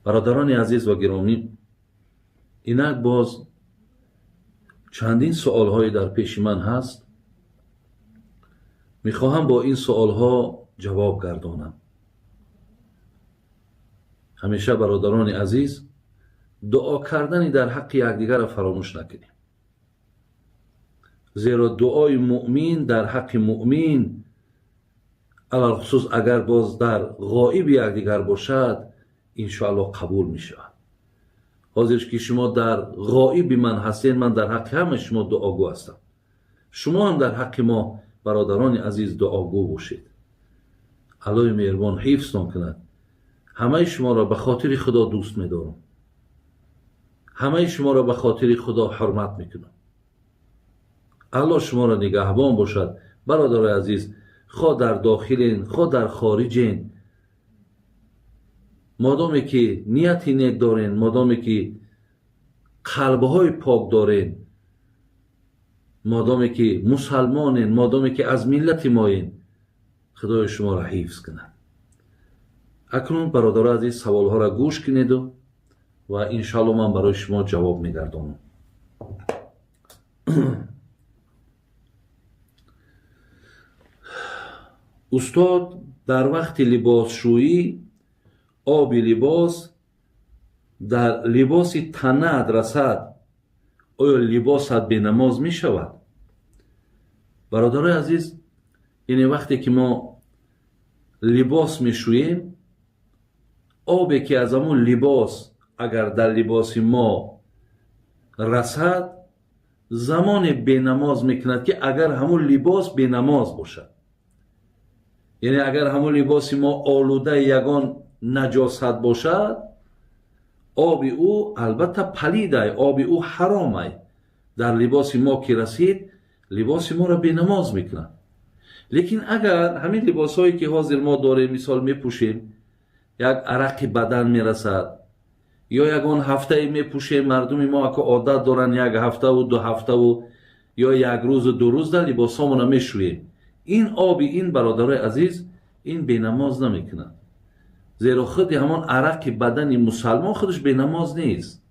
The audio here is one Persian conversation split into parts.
برادران عزیز و گرامی، اینک باز چندین سوال های در پیش من هست. میخواهم با این سوال ها جواب گردانم. همیشه برادران عزیز دعا کردنی در حق یکدیگر را فراموش نکنیم، زیرا دعای مؤمن در حق مؤمن، علال خصوص اگر باز در غایب یکدیگر باشد، انشاءالله قبول می شود. حاضرش که شما در غایب من هستین، من در حق همه شما دعاگو هستم. شما هم در حق ما برادران عزیز دعاگو باشید. الله مهربان حفظتان کند. همه شما را به خاطر خدا دوست می دارم. همه شما را به خاطر خدا حرمت می کنم. الله شما را نگهبان باشد. برادر عزیز، خواه در داخلین خواه در خارجین، مادامی که نیتی نیک دارین، مادامی که قلبهای پاک دارین، مادامی که مسلمانین، مادامی که از ملت ماین، خدای شما را حفظ کند. اکنون برادر عزیز سوال ها را گوش کنید و انشاءالله من برای شما جواب میگردانم. استاد، در وقت لباسشویی آب لباس در لباس تنت رسد، آیا لباست به نماز می شود؟ برادر عزیز، یعنی وقتی که ما لباس می شوییم، آبی که از همون لباس اگر در لباس ما رسد، زمان به نماز میکند که اگر همون لباس به نماز باشد. یعنی اگر همون لباس ما آلوده یگان نجاست باشد، آب او البته پلیده، آب او حرامه. در لباس ما که رسید، لباس ما را به نماز میکند. لیکن اگر همین لباس هایی که حاضر ما داریم مثال میپوشیم، یک عرق بدن میرسد، یا یگان هفته میپوشیم، مردم ما که عادت دارن یک هفته و دو هفته و یا یک روز و دو روز در لباس هامون میشوییم، این آب این برادر عزیز این به نماز نمیکند. زیرا خود همان عرق بدن مسلمان خودش به نماز نیست.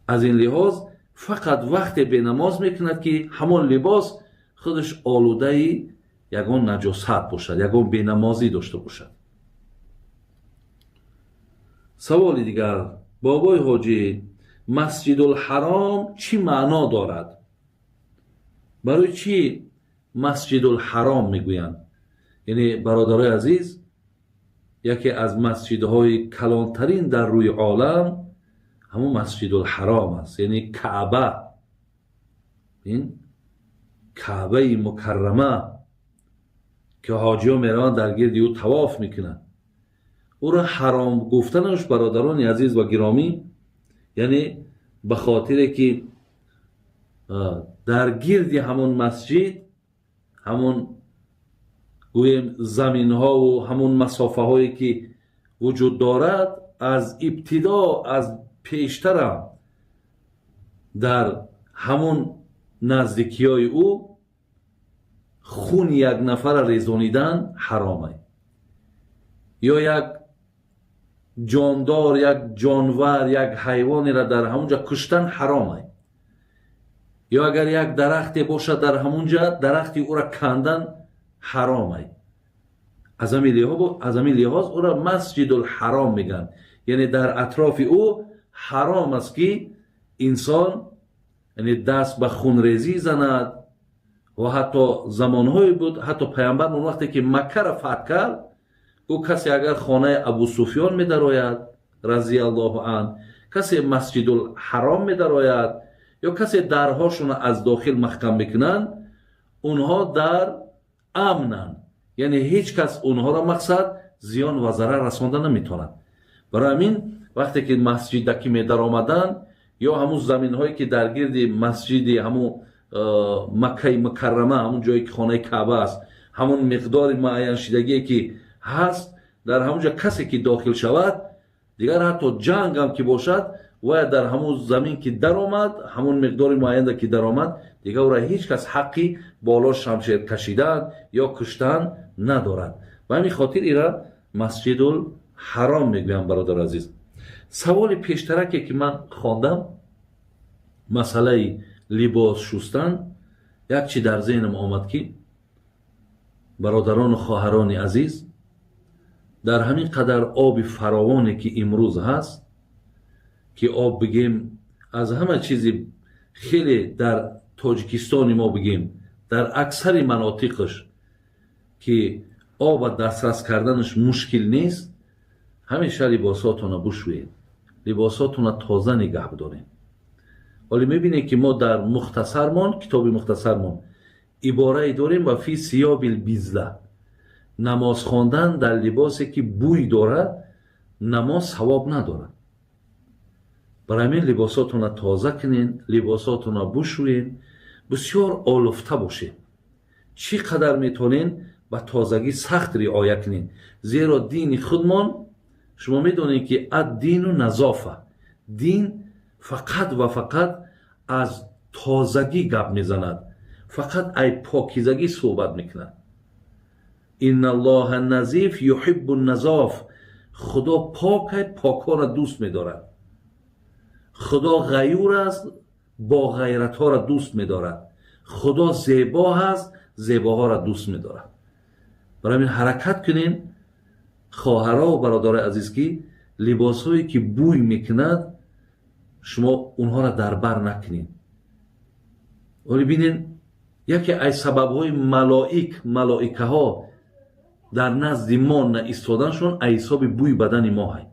از این لحاظ فقط وقت به نماز میکند که همان لباس خودش آلوده یگان نجاست باشد، یگان به نمازی داشته باشد. سوال دیگر، بابای حاجی، مسجد الحرام چی معنا دارد؟ برای چی مسجد الحرام میگویند؟ یعنی برادرای عزیز، یکی از مسجدهای کلانترین در روی عالم همون مسجد الحرام است، یعنی کعبه. این کعبه مکرمه که حاجی ها میرن در گرد او طواف میکنن، او را حرام گفتنش برادران عزیز و گرامی، یعنی به خاطر که در گرد همون مسجد، همون گویم زمین ها و همون مسافه هایی که وجود دارد، از ابتدا از پیشتر در همون نزدیکی های او خون یک نفر ریزانیدن حرامه، یا یک جاندار، یک جانور، یک حیوانی را در همونجا کشتن حرامه، یا اگر یک درختی باشد در همونجا درختی او را کندن حرامه. از همین لحاظ او را مسجد الحرام میگن، یعنی در اطراف او حرام است که انسان یعنی دست به خونریزی زند. و حتی زمانهایی بود، حتی پیامبر اون وقتی که مکه را فتح کرد، او کسی اگر خانه ابو سفیان می درآید رضی الله عنه، کسی مسجد الحرام می درآید، یا کسی درهاشون از داخل محکم میکنن، اونها در امنن، یعنی هیچ کس اونها را مقصد زیان و ضرر رساندن نمیتونن. برای همین وقتی که مسجد دکی می در آمدن، یا همون زمین هایی که در گرد مسجد همون مکه مکرمه، همون جایی که خانه کعبه است، همون مقدار معین شدگی که هست، در همونجا کسی که داخل شود، دیگر حتی جنگ هم که باشد و در همون زمین که در آمد، همون مقدار معین که در آمد، دیگر او را هیچ کس حقی بالا شمشیر کشیدن یا کشتن ندارد. و همین خاطر ایران مسجد حرام میگویم برادر عزیز. سوال پیشترکی که من خواندم مسئله لباس شستن، یک چی در ذهنم آمد که برادران و خواهران عزیز، در همین قدر آب فراوانی که امروز هست که آب بگیم از همه چیزی خیلی در تاجیکستان ما بگیم در اکثر مناطقش که آب دسترس کردنش مشکل نیست، همیشه لباساتون بشویید، لباساتون تازه نگه بدارید. ولی میبینید که ما در مختصرمان، کتاب مختصرمان عباره داریم و فی ثیاب البیضة، نماز خواندن در لباسی که بوی دارد نماز ثواب ندارد. برای همین لباساتون تازه کنین، لباساتون بشویین، بسیار آلفته باشین، چی قدر میتونین به تازگی سخت رعایت کنین، زیرا دین خودمان شما میدونید که الدین و نظافه، دین فقط و فقط از تازگی گپ میزند، فقط ای پاکیزگی صحبت میکند. ان الله نظیف یحب النظاف، خدا پاک، پاکا را دوست میدارد. خدا غیور است، با غیرت ها را دوست میدارد. خدا زیبا است، زیباها را دوست میدارد. برای این حرکت کنین خواهرها و برادر عزیز که لباس هایی که بوی میکند شما اونها را در بر نکنین. ولی بینین یکی از سبب های ملائکه ها در نزد ما نایستادنشون ای حساب بوی بدن ما هست.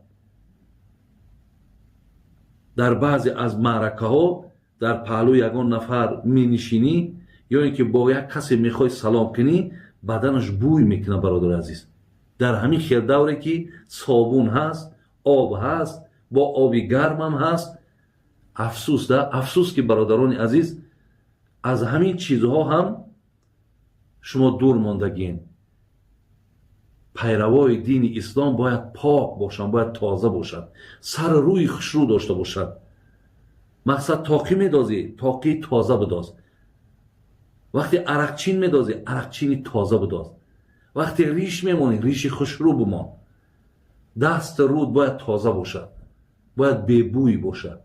در بعضی از معرکه ها در پهلو یگان نفر می نشینی یا اینکه با یک کسی میخوای سلام کنی بدنش بوی میکنه برادر عزیز. در همین خیر دوره که صابون هست، آب هست، با آب گرم هم هست، افسوس که برادران عزیز از همین چیزها هم شما دور ماندگین. پیروای دین اسلام باید پاک باشند، باید تازه باشند، سر روی خوشرو داشته باشند. مقصد تاقی میدازی، تاقی تازه بداز. وقتی عرقچین میدازی، عرقچینی تازه بداز. وقتی ریش میمونی، ریشی خوشرو بمان. دست رود باید تازه باشد، باید ببوی باشد.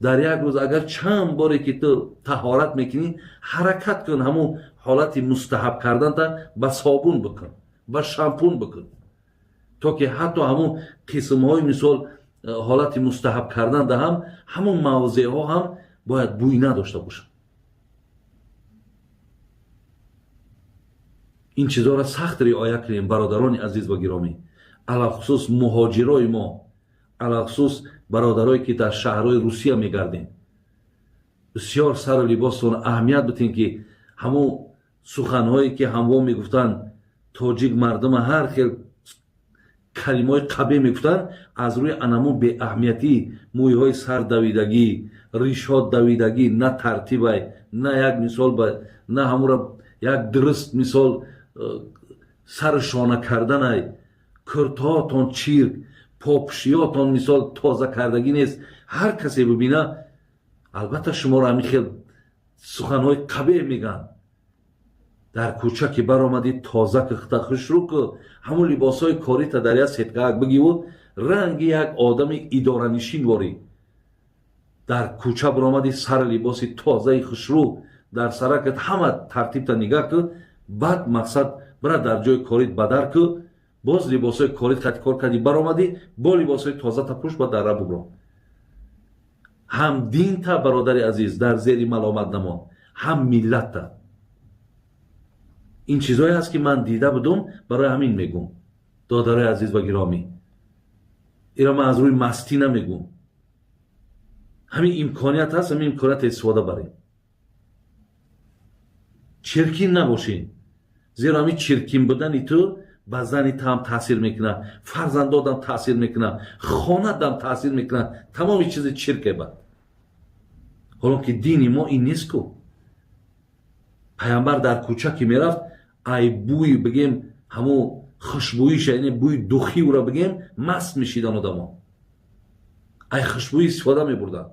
در یک روز اگر چند باری که تو طهارت میکنی حرکت کن، همون حالت مستحب کردن تا با صابون بکن، با شامپون بکن، تا که حتی همون قسم های مثال حالت مستحب کردن ده هم همون موضع ها هم باید بوی نداشته باشن. این چیزها را سخت رعایت کنیم برادران عزیز و گرامی، علخصوص مهاجرای ما، علخصوص برادرایی که در شهرهای روسیه میگردین. بسیار سر لباستون اهمیت بدین که همون سخنهایی که هموا میگفتن تاجیک مردم هر خیل کلمای قبیح میگفتن از روی انمو به اهمیتی، موی های سر دویدگی، ریش ها دویدگی، نه ترتیبه، نه یک مثال نه همون را یک درست مثال سر شانه کردن، کرتاتون چیرک، پاپشیاتون مثال تازه کردگی نیست. هر کسی ببینه البته شما را همین خیل سخنهای قبیح میگن. در کوچه که برآمدی تازه کخته خوش رو که همون لباس های کاری تا در یک صدقه بگی و رنگ یک آدم اداره نشین واری. در کوچه برآمدی سر لباسی تازه خوش رو در سرکت همه ترتیب تا نگاه که بعد مقصد برای در جای کاریت بدر که باز لباس های کاریت خط کار کردی برآمدی با لباس های تازه تا پوش با در رو بگرام. هم دین تا برادر عزیز در زیر ملامت نما، هم ملت تا. این چیزایی هست که من دیده بودم، برای همین میگم دادر عزیز و گرامی. اینا من از روی مستی نمیگم، همین امکانیت هست، همین امکانیت استفاده بریم. چرکین نباشین، زیرا همین چرکین بودن تو به زنی هم تاثیر میکنه، فرزندادم تاثیر میکنه، خانه‌دم تاثیر میکنه، تمام چیز چرکه بعد. حالا که دین ما این نیست که پیامبر در کوچه که میرفت ای بوی بگیم همون خوشبویش، یعنی بوی دخی او را بگیم مست میشیدن آدم ها، ای خوشبوی استفاده میبردن.